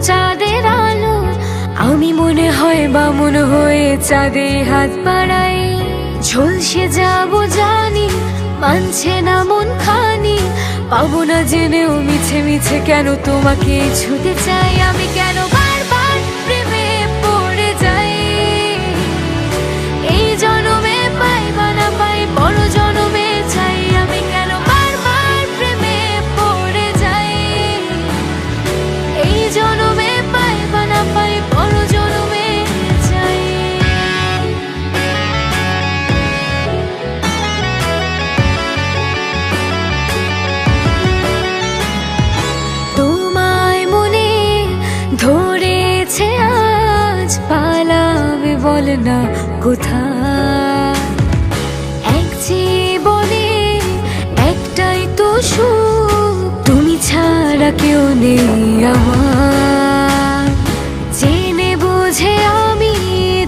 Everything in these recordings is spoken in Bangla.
চাঁদের আলো, আমি মনে হয় বামুন হয়ে চাঁদে হাত বাড়াই। ঝলসে যাব জানি, মানছে না মন খানি, পাবো না জেনেও মিছে মিছে কেন তোমাকে ছুতে চাই। আমি কেন বারবার প্রেমে পড়ে যাই, এই জনমে পাই বা না পাই বড় জনমে চাই। আমি কেন বারবার প্রেমে পড়ে যাই, এই জনমে পাই বা না পাই বড় জনমে চাই। তোমায় মনে ধরেছে আজ, পালাবে বল না কোথায়। এক জীবনে একটাই তো সুখ, তুমি ছাড়া কেউ নেই আমার। জেনে বুঝে আমি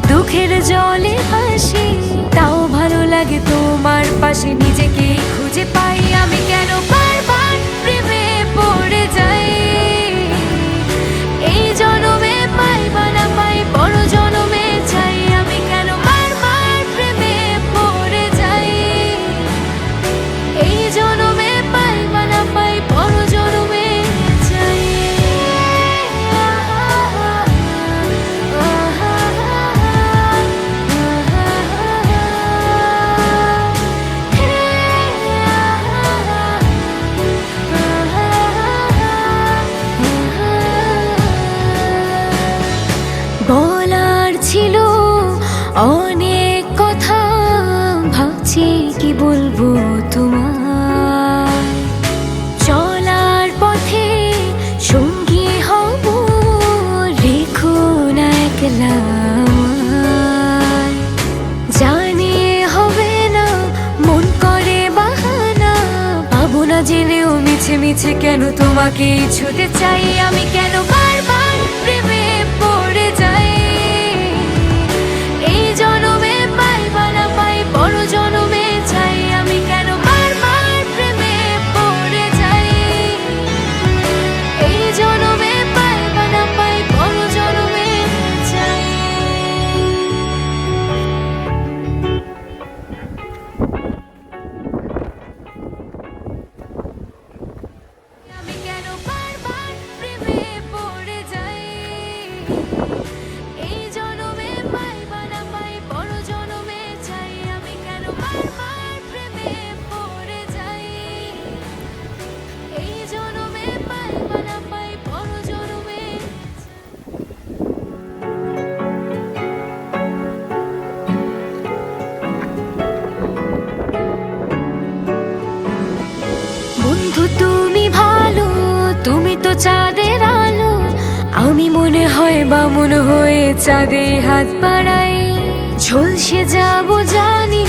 দুঃখের জলে ভাসি, তাও ভালো লাগে তোমার পাশে নিজেকে খুঁজে পাই। আমি কেন বারবার প্রেমে পড়ে যাই, এই জনমে পাই বা না পাই বড় জনমে চাই। আমি কেন বারবার প্রেমে পড়ে যাই, এই জনমে পাই বা না পাই বড় জনমে চাই। বলার ছিল অনেক কথা, ভাবছি কি বলবো তোমার। চলার পথে সঙ্গী হব, রেখো না একলা আমায়। জানি হবে না, মন করে বাহানা, পাবো না জেনেও মিছে মিছে কেন তোমাকে ছুতে চাই। আমি কেন বারবার প্রেমে পড়ে যাই, এই জনমে পাই বা না পাই বড় জনমে চাই। আমি কেন বারবার প্রেমে পড়ে যাই, এই জনমে পাই বা না পাই বড় জনমে চাই। আমি কেন বারবার প্রেমে পড়ে যাই, এই জনমে পাই বা না পাই বড় জনমে চাই। আমি কেন বারবার প্রেমে পড়ে যাই, এই জনমে পাই বা না পাই বড় জনমে চাই। বন্ধু তুমি ভালো, তুমি তো চাঁদের আলো, আমি মনে হয় বামুন হয়ে চাঁদে হাত বাড়াই। ঝলসে যাব জানি,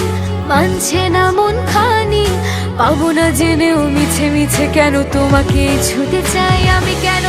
মানছে না মন খানি, পাবো না জেনেও মিছে মিছে কেন তোমাকে ছুতে চাই। আমি কেন